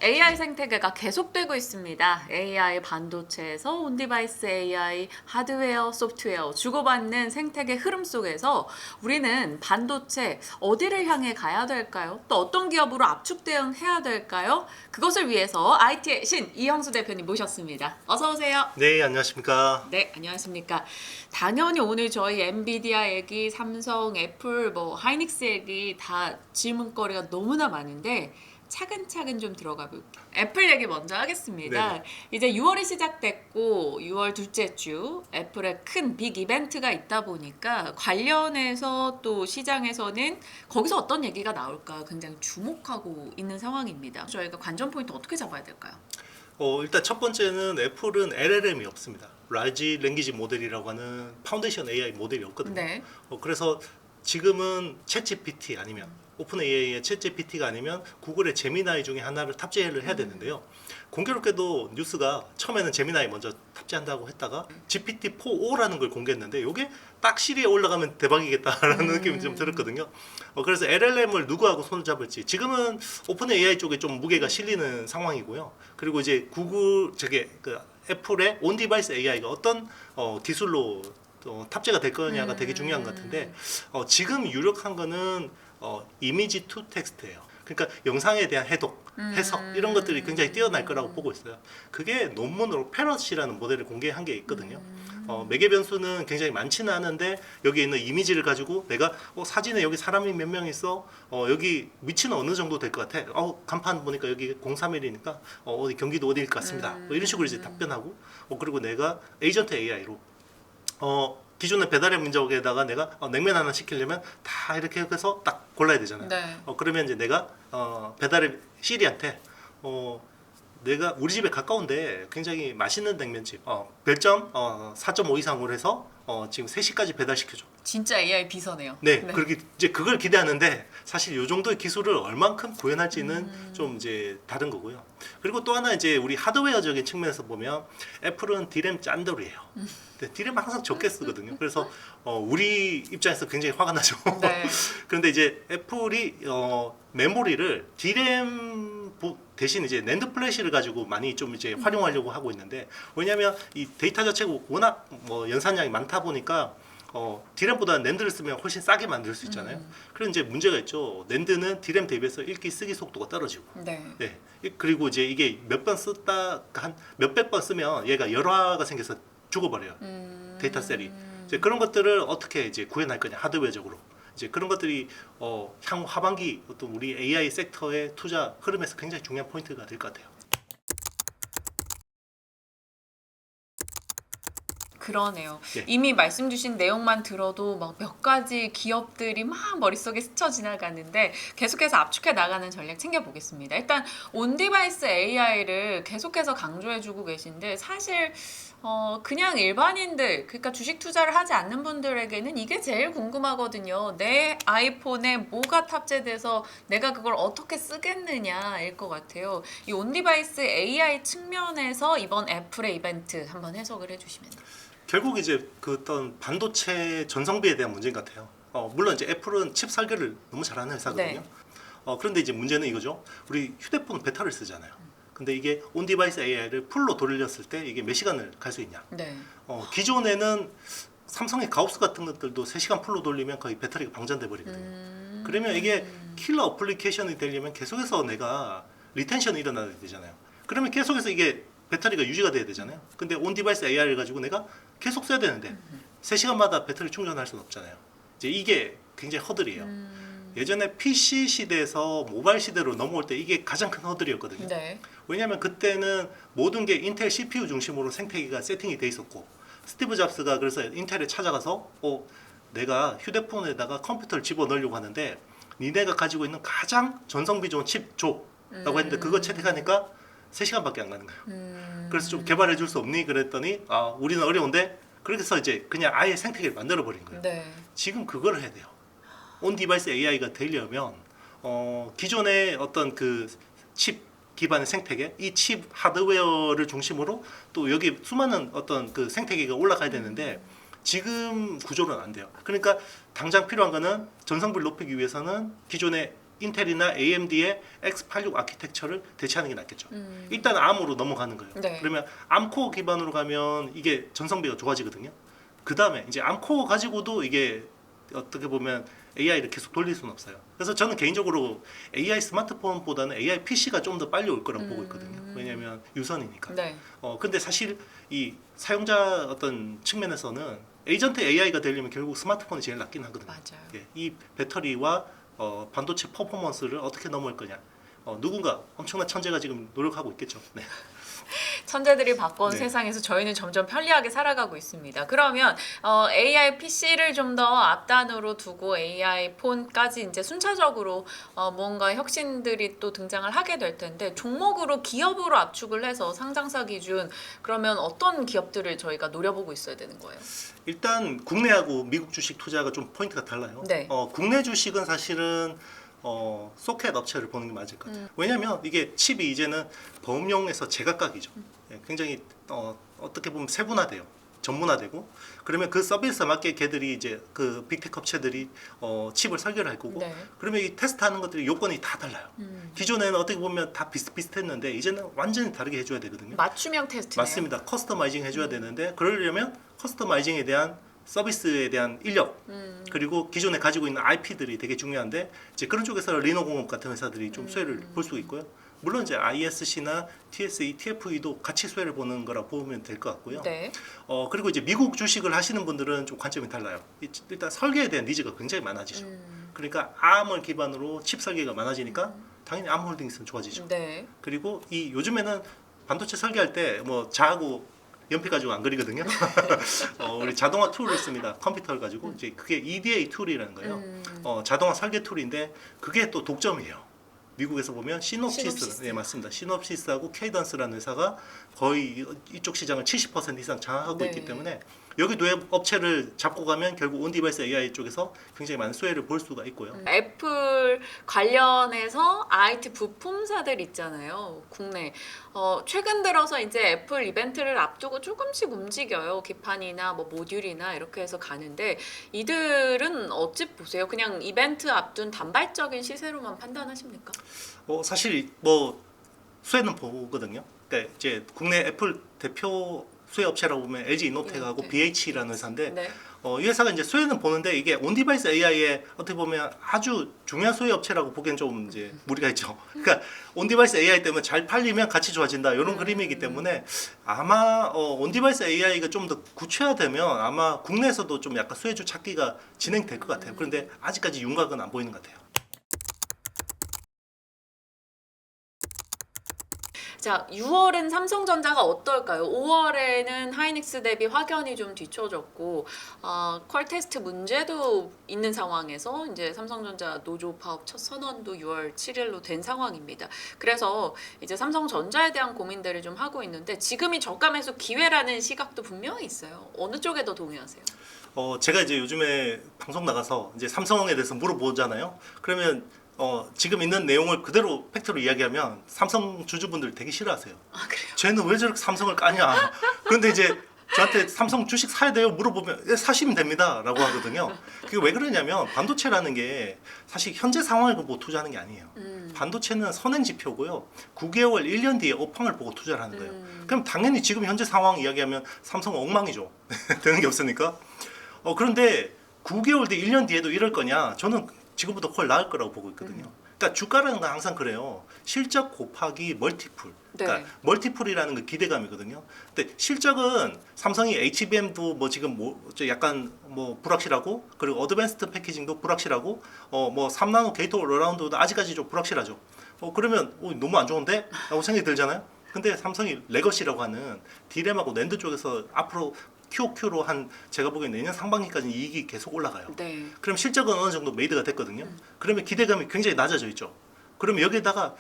AI 생태계가 계속되고 있습니다. AI 반도체에서 온디바이스 AI, 하드웨어, 소프트웨어 주고받는 생태계 흐름 속에서 우리는 반도체 어디를 향해 가야 될까요? 또 어떤 기업으로 압축 대응해야 될까요? 그것을 위해서 IT의 신 이형수 대표님 모셨습니다. 어서 오세요. 네, 안녕하십니까. 네, 안녕하십니까. 당연히 오늘 저희 엔비디아 얘기, 삼성, 애플, 하이닉스 얘기 다 질문거리가 너무나 많은데 차근차근 좀 들어가 볼게요. 애플 얘기 먼저 하겠습니다. 네네. 이제 6월이 시작됐고 6월 둘째 주 애플의 큰 빅 이벤트가 있다 보니까 관련해서 또 시장에서는 거기서 어떤 얘기가 나올까 굉장히 주목하고 있는 상황입니다. 저희가 관전 포인트 어떻게 잡아야 될까요? 일단 첫 번째는 애플은 LLM이 없습니다. 라지 랭귀지 모델이라고 하는 파운데이션 AI 모델이 없거든요. 네. 그래서 지금은 챗GPT 아니면 오픈 AI의 챗GPT가 아니면 구글의 제미나이 중에 하나를 탑재를 해야 되는데요. 공교롭게도 뉴스가 처음에는 제미나이 먼저 탑재한다고 했다가 GPT-4O라는 걸 공개했는데 이게 딱 시리에 올라가면 대박이겠다라는 느낌이 좀 들었거든요. 그래서 LLM을 누구하고 손을 잡을지 지금은 오픈 AI 쪽에 좀 무게가 실리는 상황이고요. 그리고 이제 구글 애플의 온 디바이스 AI가 어떤 기술로 탑재가 될 거냐가 되게 중요한 것 같은데 지금 유력한 거는 이미지 투 텍스트예요. 그러니까 영상에 대한 해독, 해석 이런 것들이 굉장히 뛰어날 거라고 보고 있어요. 그게 논문으로 패럿이라는 모델을 공개한 게 있거든요. 매개 변수는 굉장히 많지는 않은데 여기 있는 이미지를 가지고 내가 사진에 여기 사람이 몇 명 있어, 여기 위치는 어느 정도 될 것 같아. 간판 보니까 여기 031이니까 어디 경기도 어디일 것 같습니다. 이런 식으로 이제 답변하고 그리고 내가 에이전트 AI로 기존의 배달의 민족에다가 내가 냉면 하나 시키려면 다 이렇게 해서 딱 골라야 되잖아요. 네. 그러면 이제 내가 배달의 시리한테 내가 우리 집에 가까운데 굉장히 맛있는 냉면집 별점 4.5 이상으로 해서 지금 3시까지 배달시켜줘. 진짜 AI 비서네요. 네, 그렇게 이제 그걸 기대하는데 사실 이 정도의 기술을 얼만큼 구현할지는 좀 이제 다른 거고요. 그리고 또 하나 이제 우리 하드웨어적인 측면에서 보면 애플은 디램 짠돌이에요. 근데 디램 항상 적게 쓰거든요. 그래서 우리 입장에서 굉장히 화가 나죠. 네. 그런데 이제 애플이 메모리를 디램 대신 이제 낸드 플래시를 가지고 많이 좀 이제 활용하려고 하고 있는데 왜냐하면 이 데이터 자체가 워낙 연산량이 많다 보니까 디램보다 낸드를 쓰면 훨씬 싸게 만들 수 있잖아요. 그런 이제 문제가 있죠. 낸드는 디램 대비해서 읽기 쓰기 속도가 떨어지고. 네. 네. 그리고 이제 이게 몇 번 쓰다 한 몇백 번 쓰면 얘가 열화가 생겨서 죽어버려요. 데이터 셀이. 이제 그런 것들을 어떻게 이제 구현할 거냐 하드웨어적으로. 이제 그런 것들이 향후 하반기 어떤 우리 AI 섹터의 투자 흐름에서 굉장히 중요한 포인트가 될 것 같아요. 그러네요. 예. 이미 말씀 주신 내용만 들어도 막 몇 가지 기업들이 막 머릿속에 스쳐 지나가는데 계속해서 압축해 나가는 전략 챙겨보겠습니다. 일단 온디바이스 AI를 계속해서 강조해주고 계신데 사실 그냥 일반인들 그러니까 주식 투자를 하지 않는 분들에게는 이게 제일 궁금하거든요. 내 아이폰에 뭐가 탑재돼서 내가 그걸 어떻게 쓰겠느냐일 것 같아요. 이 온디바이스 AI 측면에서 이번 애플의 이벤트 한번 해석을 해주시면 돼요. 결국 이제 그 어떤 반도체 전성비에 대한 문제인 것 같아요. 물론 이제 애플은 칩 설계를 너무 잘하는 회사거든요. 네. 그런데 이제 문제는 이거죠. 우리 휴대폰 배터리를 쓰잖아요. 근데 이게 온 디바이스 AI를 풀로 돌렸을 때 이게 몇 시간을 갈 수 있냐? 네. 기존에는 삼성의 가우스 같은 것들도 3시간 풀로 돌리면 거의 배터리가 방전돼 버리거든요. 그러면 이게 킬러 어플리케이션이 되려면 계속해서 내가 리텐션이 일어나야 되잖아요. 그러면 계속해서 이게 배터리가 유지가 돼야 되잖아요. 근데 온 디바이스 AI를 가지고 내가 계속 써야 되는데 3시간마다 배터리 충전할 수는 없잖아요. 이제 이게 굉장히 허들이에요. 예전에 PC 시대에서 모바일 시대로 넘어올 때 이게 가장 큰 허들이었거든요. 네. 왜냐하면 그때는 모든 게 인텔 CPU 중심으로 생태계가 세팅이 돼 있었고 스티브 잡스가 그래서 인텔에 찾아가서 내가 휴대폰에다가 컴퓨터를 집어넣으려고 하는데 니네가 가지고 있는 가장 전성비 좋은 칩 줘 라고 했는데 그거 채택하니까 3시간밖에 안 가는 거예요. 그래서 좀 개발해 줄 수 없니? 그랬더니 우리는 어려운데 그렇게 해서 이제 그냥 아예 생태계를 만들어 버린 거예요. 네. 지금 그걸 해야 돼요. 온 디바이스 AI가 되려면 기존의 어떤 그 칩 기반의 생태계, 이 칩 하드웨어를 중심으로 또 여기 수많은 어떤 그 생태계가 올라가야 되는데 지금 구조는 안 돼요. 그러니까 당장 필요한 거는 전성비를 높이기 위해서는 기존의 인텔이나 AMD의 X86 아키텍처를 대체하는 게 낫겠죠. 일단 ARM으로 넘어가는 거예요. 네. 그러면 ARM코어 기반으로 가면 이게 전성비가 좋아지거든요. 그 다음에 이제 ARM코어 가지고도 이게 어떻게 보면 AI를 계속 돌릴 수는 없어요. 그래서 저는 개인적으로 AI 스마트폰보다는 AI PC가 좀 더 빨리 올 거라고 보고 있거든요. 왜냐하면 유선이니까. 네. 근데 사실 이 사용자 어떤 측면에서는 에이전트 AI가 되려면 결국 스마트폰이 제일 낫긴 하거든요. 맞아요. 예, 이 배터리와 반도체 퍼포먼스를 어떻게 넘을 거냐. 누군가 엄청난 천재가 지금 노력하고 있겠죠. 네. 천재들이 바꾼 네. 세상에서 저희는 점점 편리하게 살아가고 있습니다. 그러면 AI PC를 좀 더 앞단으로 두고 AI 폰까지 이제 순차적으로 뭔가 혁신들이 또 등장을 하게 될 텐데 종목으로 기업으로 압축을 해서 상장사 기준 그러면 어떤 기업들을 저희가 노려보고 있어야 되는 거예요? 일단 국내하고 미국 주식 투자가 좀 포인트가 달라요. 네. 국내 주식은 사실은 소켓 업체를 보는 게 맞을 것 같아요. 왜냐하면 이게 칩이 이제는 범용에서 제각각이죠. 예, 굉장히 어떻게 보면 세분화돼요. 전문화되고 그러면 그 서비스에 맞게 걔들이 이제 그 빅테크 업체들이 칩을 설계를 할 거고 네. 그러면 이 테스트하는 것들이 요건이 다 달라요. 기존에는 어떻게 보면 다 비슷비슷했는데 이제는 완전히 다르게 해줘야 되거든요. 맞춤형 테스트네요. 맞습니다. 커스터마이징 해줘야 되는데 그러려면 커스터마이징에 대한 서비스에 대한 인력 그리고 기존에 가지고 있는 IP들이 되게 중요한데 이제 그런 쪽에서 리노공업 같은 회사들이 좀 수혜를 볼 수 있고요. 물론 이제 ISC나 TSE, TFE도 같이 수혜를 보는 거라 보면 될 것 같고요. 네. 그리고 이제 미국 주식을 하시는 분들은 좀 관점이 달라요. 일단 설계에 대한 니즈가 굉장히 많아지죠. 그러니까 ARM을 기반으로 칩 설계가 많아지니까 당연히 ARM홀딩스는 좋아지죠. 네. 그리고 이 요즘에는 반도체 설계할 때 뭐 자하고 연필 가지고 안 그리거든요. 우리 자동화 툴을 씁니다. 컴퓨터를 가지고 이제 그게 EDA 툴이라는 거예요. 자동화 설계 툴인데 그게 또 독점이에요. 미국에서 보면 시놉시스, 네 맞습니다. 시놉시스하고 케이던스라는 회사가 거의 이쪽 시장을 70% 이상 장악하고 네. 있기 때문에 여기 웹 업체를 잡고 가면 결국 온디바이스 AI 쪽에서 굉장히 많은 수혜를 볼 수가 있고요. 애플 관련해서 IT 부품사들 있잖아요. 국내. 최근 들어서 이제 애플 이벤트를 앞두고 조금씩 움직여요. 기판이나 뭐 모듈이나 이렇게 해서 가는데 이들은 어찌 보세요? 그냥 이벤트 앞둔 단발적인 시세로만 판단하십니까? 사실 뭐 수혜는 보거든요. 그러니까 이제 국내 애플 대표 수혜 업체라고 보면 LG 이노텍하고 네. BH라는 회사인데 네. 이 회사가 이제 수혜는 보는데 이게 온디바이스 AI의 어떻게 보면 아주 중요한 수혜 업체라고 보기엔 좀 이제 무리가 있죠. 그러니까 온디바이스 AI 때문에 잘 팔리면 같이 좋아진다 이런 그림이기 때문에 아마 온디바이스 AI가 좀 더 구체화되면 아마 국내에서도 좀 약간 수혜주 찾기가 진행될 것 같아요. 그런데 아직까지 윤곽은 안 보이는 것 같아요. 자, 6월은 삼성전자가 어떨까요? 5월에는 하이닉스 대비 확연히 좀 뒤쳐졌고 퀄 테스트 문제도 있는 상황에서 이제 삼성전자 노조 파업 첫 선언도 6월 7일로 된 상황입니다. 그래서 이제 삼성전자에 대한 고민들을 좀 하고 있는데 지금이 저가 매수 기회라는 시각도 분명히 있어요. 어느 쪽에 더 동의하세요? 제가 이제 요즘에 방송 나가서 이제 삼성에 대해서 물어보잖아요. 그러면 지금 있는 내용을 그대로 팩트로 이야기하면 삼성 주주분들 되게 싫어하세요. 아, 그래요? 쟤는 왜 저렇게 삼성을 까냐. 그런데 이제 저한테 삼성 주식 사야 돼요 물어보면 예, 사시면 됩니다 라고 하거든요. 그게 왜 그러냐면 반도체라는 게 사실 현재 상황을 보고 투자하는 게 아니에요. 반도체는 선행 지표고요. 9개월, 1년 뒤에 업황을 보고 투자를 하는 거예요. 그럼 당연히 지금 현재 상황 이야기하면 삼성 엉망이죠. 되는 게 없으니까. 그런데 9개월 뒤, 1년 뒤에도 이럴 거냐? 저는 지금보다 훨 나을 거라고 보고 있거든요. 그러니까 주가라는 건 항상 그래요. 실적 곱하기 멀티플. 그러니까 네. 멀티플이라는 건 기대감이거든요. 근데 실적은 삼성이 HBM도 뭐 지금 약간 불확실하고 그리고 어드밴스드 패키징도 불확실하고 뭐 3나노 게이트 올라운드도 아직까지 좀 불확실하죠. 그러면 너무 안 좋은데? 라고 생각이 들잖아요. 근데 삼성이 레거시라고 하는 디램하고 낸드 쪽에서 앞으로 QOQ로 제가 보기엔 내년 상반기까지 이익이 계속 올라가요. 네. 그럼 실적은 어느 정도 메이드가 됐거든요. 그러면 기대감이 굉장히 낮아져 있죠. 그러면 여기에다가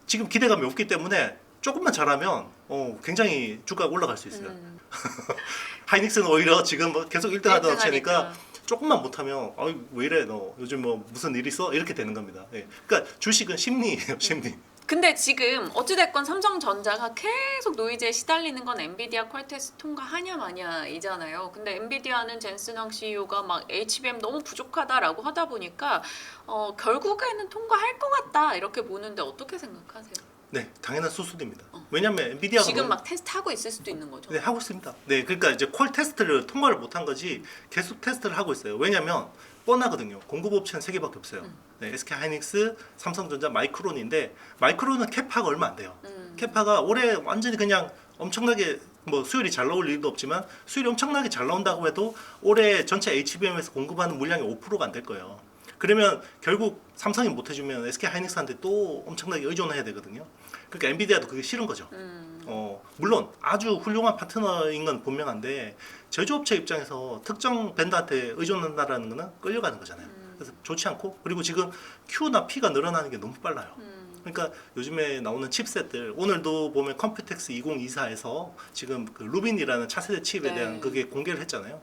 지금 기대감이 없기 때문에 조금만 잘하면 굉장히 주가가 올라갈 수 있어요. 하이닉스는 오히려 지금 뭐 계속 1등 하던 업체니까 조금만 못하면 왜 이래 너 요즘 뭐 무슨 일 있어? 이렇게 되는 겁니다. 예. 그러니까 주식은 심리예요. 심리. 근데 지금 어찌됐건 삼성전자가 계속 노이즈에 시달리는 건 엔비디아 퀄테스트 통과하냐 마냐이잖아요. 근데 엔비디아는 젠슨왕 CEO가 막 HBM 너무 부족하다라고 하다 보니까 결국에는 통과할 것 같다 이렇게 보는데 어떻게 생각하세요? 네, 당연한 수순입니다. 왜냐하면 엔비디아가 지금 막 테스트하고 있을 수도 있는 거죠. 네, 하고 있습니다. 네, 그러니까 이제 퀄 테스트를 통과를 못한 거지 계속 테스트를 하고 있어요. 왜냐하면 뻔하거든요. 공급 업체는 3개밖에 없어요. 네, SK 하이닉스, 삼성전자, 마이크론인데 마이크론은 캐파가 얼마 안 돼요. 캐파가 올해 완전히 그냥 엄청나게 뭐 수율이 잘 나올 일도 없지만 수율이 엄청나게 잘 나온다고 해도 올해 전체 HBM에서 공급하는 물량이 5%가 안 될 거예요. 그러면 결국 삼성이 못 해주면 SK 하이닉스한테 또 엄청나게 의존해야 되거든요. 그러니까 엔비디아도 그게 싫은 거죠. 물론 아주 훌륭한 파트너인 건 분명한데 제조업체 입장에서 특정 밴드한테 의존한다라는 거는 끌려가는 거잖아요. 그래서 좋지 않고, 그리고 지금 Q나 P가 늘어나는 게 너무 빨라요. 그러니까 요즘에 나오는 칩셋들, 오늘도 보면 컴퓨텍스 2024에서 지금 그 루빈이라는 차세대 칩에 대한 그게 공개를 했잖아요.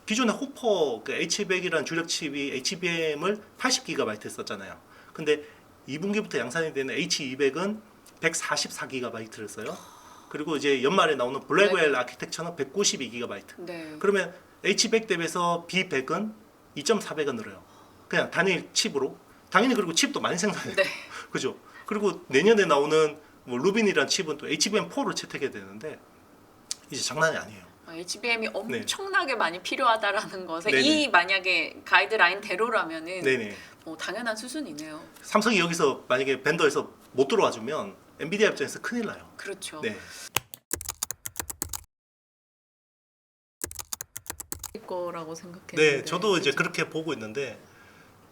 기존에 호퍼 그 H100이라는 주력 칩이 HBM을 80GB 썼잖아요. 근데 2분기부터 양산이 되는 H200은 144GB를 써요. 그리고 이제 연말에 나오는 블랙웰 아키텍처는 192GB. 네. 그러면 H100 대비해서 B100은 2.4배가 늘어요. 그냥 단일 칩으로. 당연히 그리고 칩도 많이 생산해요. 네. 그죠? 그리고 내년에 나오는 뭐 루빈이라는 칩은 또 HBM4로 채택해야 되는데 이제 장난이 아니에요. HBM이 엄청나게 많이 필요하다라는 것에 네네. 이 만약에 가이드라인대로라면은 네네. 당연한 수순이네요. 삼성이 여기서 만약에 벤더에서 못 들어와 주면 엔비디아 입장에서 큰일 나요. 그렇죠. 네. 거라고 생각했는데. 네, 저도 이제 그죠? 그렇게 보고 있는데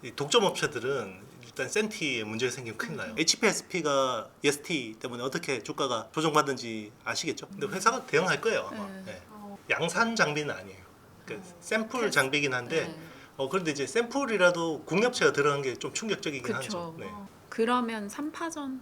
이 독점 업체들은 일단 센티에 문제가 생기면 큰일 나요. HPSP가 EST 때문에 어떻게 주가가 조정받는지 아시겠죠? 근데 회사가 대응할 거예요 아마. 네. 양산 장비는 아니에요. 그러니까 샘플 장비긴 한데 그런데 이제 샘플이라도 국내 업체가 들어간 게 좀 충격적이긴 그쵸. 하죠. 네. 그러면 3파전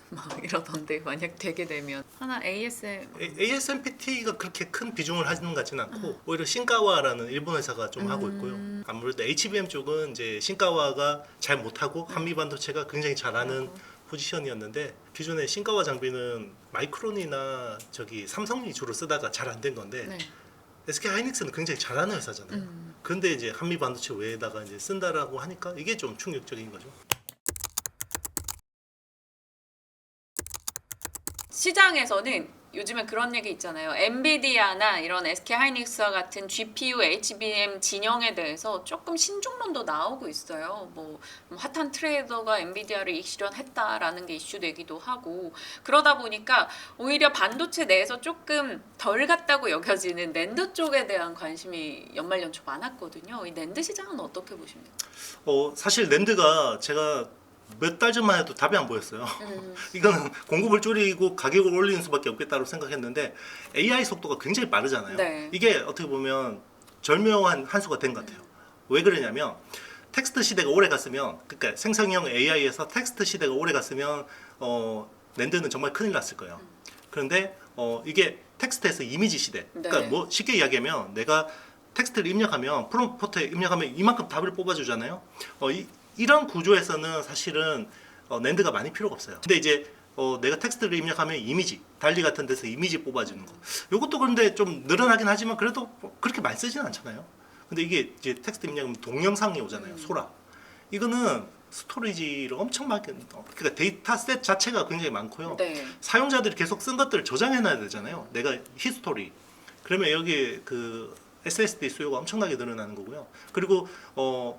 막 이러던데 만약 되게 되면 하나 ASMPT가 그렇게 큰 비중을 하는 것 같지는 않고 오히려 신가와라는 일본 회사가 좀 하고 있고요. 아무래도 HBM 쪽은 이제 신가와가 잘 못하고 한미 반도체가 굉장히 잘하는 포지션이었는데 기존에 신가와 장비는 마이크론이나 저기 삼성이 주로 쓰다가 잘 안 된 건데 네. SK 하이닉스는 굉장히 잘하는 회사잖아요. 근데 이제 한미 반도체 외에다가 이제 쓴다라고 하니까 이게 좀 충격적인 거죠. 시장에서는 요즘에 그런 얘기 있잖아요. 엔비디아나 이런 SK 하이닉스와 같은 GPU, HBM 진영에 대해서 조금 신중론도 나오고 있어요. 뭐 핫한 트레이더가 엔비디아를 이익 실현했다라는 게 이슈되기도 하고 그러다 보니까 오히려 반도체 내에서 조금 덜 같다고 여겨지는 낸드 쪽에 대한 관심이 연말 연초 많았거든요. 이 낸드 시장은 어떻게 보십니까? 사실 낸드가 제가 몇 달 전만 해도 답이 안 보였어요. 이거는 공급을 줄이고 가격을 올리는 수밖에 없겠다고 생각했는데 AI 속도가 굉장히 빠르잖아요. 네. 이게 어떻게 보면 절묘한 한 수가 된 것 같아요. 왜 그러냐면 텍스트 시대가 오래 갔으면, 그러니까 생성형 AI에서 텍스트 시대가 오래 갔으면 낸드는 정말 큰일 났을 거예요. 그런데 이게 텍스트에서 이미지 시대. 그러니까 네. 뭐 쉽게 이야기하면 내가 텍스트를 입력하면 프롬프트에 입력하면 이만큼 답을 뽑아주잖아요. 이런 구조에서는 사실은 낸드가 많이 필요가 없어요. 근데 이제 내가 텍스트를 입력하면 이미지, 달리 같은 데서 이미지 뽑아주는 거. 이것도 그런데 좀 늘어나긴 하지만 그래도 그렇게 많이 쓰지는 않잖아요. 근데 이게 이제 텍스트 입력하면 동영상이 오잖아요. 소라. 이거는 스토리지를 엄청 많이, 그러니까 데이터셋 자체가 굉장히 많고요. 네. 사용자들이 계속 쓴 것들을 저장해놔야 되잖아요. 내가 히스토리. 그러면 여기 그 SSD 수요가 엄청나게 늘어나는 거고요. 그리고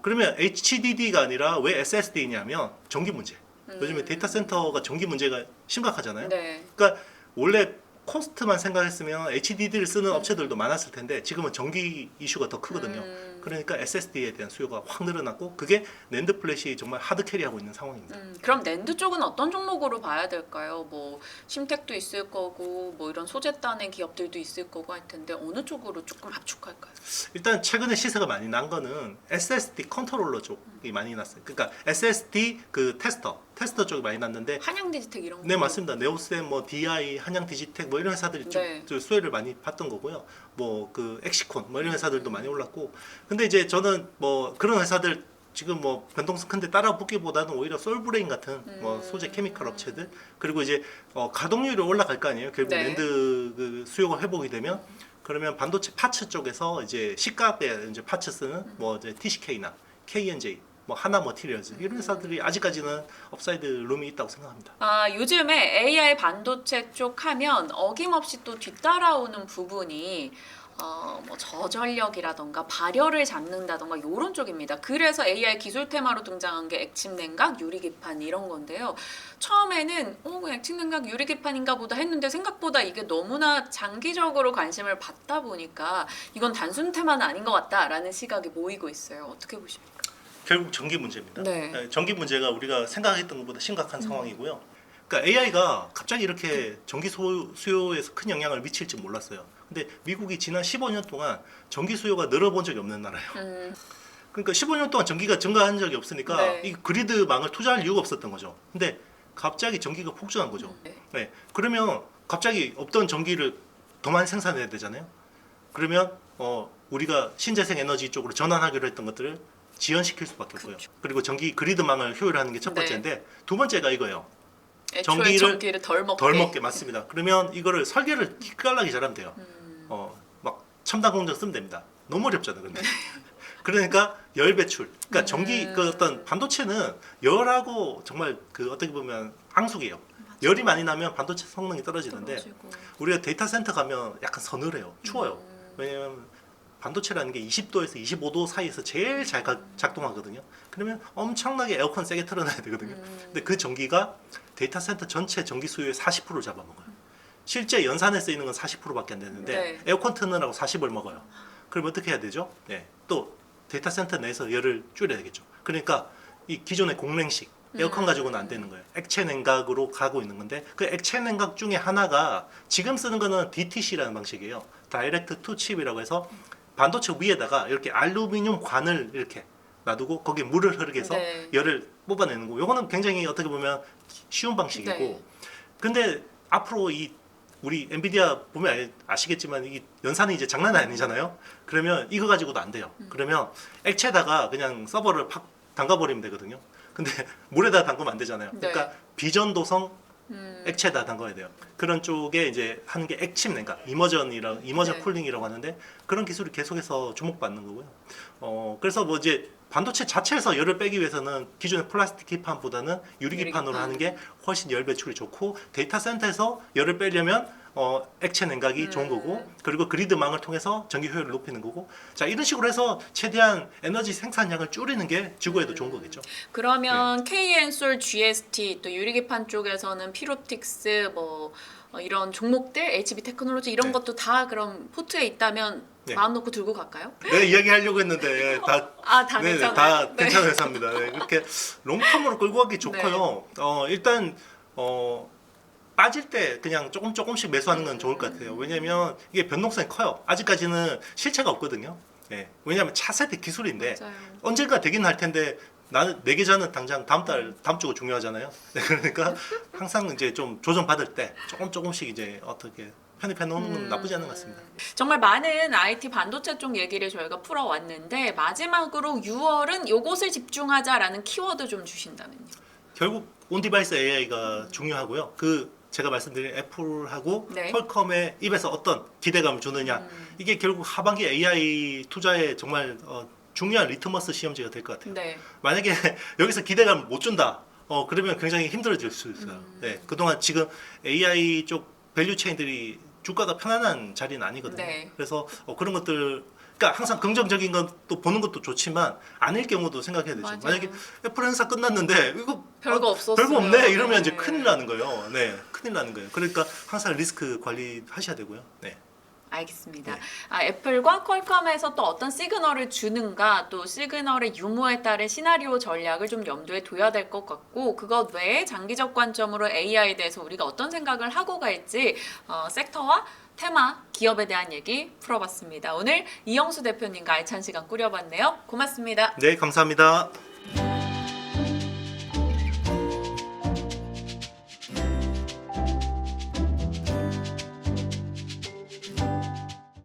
그러면 HDD가 아니라 왜 SSD냐면 전기 문제. 요즘에 데이터 센터가 전기 문제가 심각하잖아요. 네. 그러니까 원래 코스트만 생각했으면 HDD를 쓰는 업체들도 많았을 텐데 지금은 전기 이슈가 더 크거든요. 그러니까 SSD에 대한 수요가 확 늘어났고 그게 낸드 플래시 정말 하드 캐리하고 있는 상황입니다. 그럼 낸드 쪽은 어떤 종목으로 봐야 될까요? 뭐 심텍도 있을 거고 뭐 이런 소재 따는 기업들도 있을 거고 할 텐데 어느 쪽으로 조금 압축할까요? 일단 최근에 시세가 많이 난 거는 SSD 컨트롤러 쪽이 많이 났어요. 그러니까 SSD 그 테스터 쪽이 많이 났는데 한양 디지텍 이런 거. 네 맞습니다. 네오셈, 뭐 DI, 한양 디지텍 뭐 이런 회사들이 네. 좀 수혜를 많이 봤던 거고요. 뭐 그 엑시콘 뭐 이런 회사들도 많이 올랐고 근데 이제 저는 뭐 그런 회사들 지금 뭐 변동성 큰데 따라 붙기보다는 오히려 솔브레인 같은 뭐 소재 케미컬 업체들 그리고 이제 가동률이 올라갈 거 아니에요. 결국 네. 랜드 그 수요가 회복이 되면 그러면 반도체 파츠 쪽에서 이제 시가에 이제 파츠 쓰는 뭐 이제 TCK나 KNJ 뭐 하나 머티리얼즈 이런 회사들이 아직까지는 업사이드 룸이 있다고 생각합니다. 요즘에 AI 반도체 쪽 하면 어김없이 또 뒤따라오는 부분이 뭐 저전력이라던가 발열을 잡는다던가 이런 쪽입니다. 그래서 AI 기술 테마로 등장한 게 액침 냉각, 유리기판 이런 건데요. 처음에는 그냥 액침 냉각, 유리기판인가 보다 했는데 생각보다 이게 너무나 장기적으로 관심을 받다 보니까 이건 단순 테마는 아닌 것 같다라는 시각이 모이고 있어요. 어떻게 보십니까? 결국 전기 문제입니다. 네. 전기 문제가 우리가 생각했던 것보다 심각한 상황이고요. 그러니까 AI가 갑자기 이렇게 전기 수요에서 큰 영향을 미칠지 몰랐어요. 근데 미국이 지난 15년 동안 전기 수요가 늘어본 적이 없는 나라예요. 그러니까 15년 동안 전기가 증가한 적이 없으니까 네. 이 그리드망을 투자할 이유가 없었던 거죠. 근데 갑자기 전기가 폭증한 거죠. 네. 그러면 갑자기 없던 전기를 더 많이 생산해야 되잖아요. 그러면 우리가 신재생 에너지 쪽으로 전환하기로 했던 것들을 지연시킬 수밖에 없고요. 그리고 전기 그리드망을 효율화하는 게 첫 번째인데 두 번째가 이거예요. 애초에 전기를 전기를 덜 먹게. 덜 먹게 맞습니다. 그러면 이거를 설계를 기깔나게 잘하면 돼요. 막 첨단 공정 쓰면 됩니다. 너무 어렵잖아요, 근데. 그러니까 열 배출. 그러니까 전기 그 어떤 반도체는 열하고 정말 그 어떻게 보면 앙숙이에요. 열이 많이 나면 반도체 성능이 떨어지는데 떨어지고. 우리가 데이터 센터 가면 약간 서늘해요. 추워요. 왜냐면 반도체라는 게 20도에서 25도 사이에서 제일 잘 작동하거든요. 그러면 엄청나게 에어컨 세게 틀어놔야 되거든요. 근데 그 전기가 데이터 센터 전체 전기 수요의 40%를 잡아먹어요. 실제 연산에 쓰이는 건 40%밖에 안 되는데 네. 에어컨 트느라고 40을 먹어요. 그럼 어떻게 해야 되죠? 네. 또 데이터 센터 내에서 열을 줄여야 되겠죠. 그러니까 이 기존의 공랭식 에어컨 가지고는 안 되는 거예요. 액체 냉각으로 가고 있는 건데 그 액체 냉각 중에 하나가 지금 쓰는 거는 DTC라는 방식이에요. 다이렉트 투 칩이라고 해서 반도체 위에다가 이렇게 알루미늄 관을 이렇게 놔두고 거기에 물을 흐르게 해서 네. 열을 뽑아내는 거. 요거는 굉장히 어떻게 보면 쉬운 방식이고. 네. 근데 앞으로 이 우리 엔비디아 보면 아시겠지만 이 연산이 이제 장난 아니잖아요. 그러면 이거 가지고도 안 돼요. 그러면 액체에다가 그냥 서버를 팍 담가버리면 되거든요. 근데 물에다 담그면 안 되잖아요. 그러니까 네. 비전도성 액체에다 담가야 돼요. 그런 쪽에 이제 하는 게 액침 냉각, 이머전 네. 쿨링이라고 하는데 그런 기술이 계속해서 주목받는 거고요. 그래서 뭐 이제 반도체 자체에서 열을 빼기 위해서는 기존의 플라스틱 기판보다는 유리기판으로 유리기판. 하는 게 훨씬 열 배출이 좋고 데이터 센터에서 열을 빼려면 액체 냉각이 좋은 거고 그리고 그리드망을 통해서 전기 효율을 높이는 거고 자 이런 식으로 해서 최대한 에너지 생산량을 줄이는 게 지구에도 좋은 거겠죠. 그러면 KN솔, GST 또 유리기판 쪽에서는 피로틱스 뭐 이런 종목들, HB 테크놀로지 이런 네. 것도 다 그럼 포트에 있다면 네. 마음 놓고 들고 갈까요? 네 이야기하려고 했는데 다 네네, 괜찮아요. 다 네. 괜찮은 회사입니다. 네, 이렇게 롱텀으로 끌고 가기 좋고요. 일단 빠질 때 그냥 조금씩 매수하는 건 좋을 것 같아요. 왜냐면 이게 변동성이 커요. 아직까지는 실체가 없거든요. 네, 왜냐하면 차세대 기술인데 맞아요. 언젠가 되긴 할 텐데 나는 내 계좌는 당장 다음 주가 중요하잖아요. 네, 그러니까 항상 이제 좀 조정 받을 때 조금씩 이제 어떻게 편입해 놓는 건 나쁘지 않은 것 같습니다. 정말 많은 IT 반도체 쪽 얘기를 저희가 풀어왔는데 마지막으로 6월은 요것을 집중하자라는 키워드 좀 주신다면요. 결국 온디바이스 AI가 중요하고요. 제가 말씀드린 애플하고 네. 퀄컴의 입에서 어떤 기대감을 주느냐 이게 결국 하반기 AI 투자에 정말 중요한 리트머스 시험지가 될 것 같아요. 네. 만약에 여기서 기대감을 못 준다 그러면 굉장히 힘들어질 수 있어요. 네, 그동안 지금 AI 쪽 밸류 체인들이 주가가 편안한 자리는 아니거든요. 네. 그래서 그런 것들 그러니까 항상 긍정적인 건 또 보는 것도 좋지만 아닐 경우도 생각해야 되죠. 맞아요. 만약에 애플 행사 끝났는데 이거 별거 없었어요. 별거 없네 이러면 네. 이제 큰일 나는 거예요. 네, 큰일 나는 거예요. 그러니까 항상 리스크 관리하셔야 되고요. 네. 알겠습니다. 네. 애플과 퀄컴에서 또 어떤 시그널을 주는가 또 시그널의 유무에 따른 시나리오 전략을 좀 염두에 둬야 될 것 같고 그것 외에 장기적 관점으로 AI에 대해서 우리가 어떤 생각을 하고 갈지 섹터와 테마, 기업에 대한 얘기 풀어봤습니다. 오늘 이영수 대표님과 알찬 시간 꾸려봤네요. 고맙습니다. 네, 감사합니다.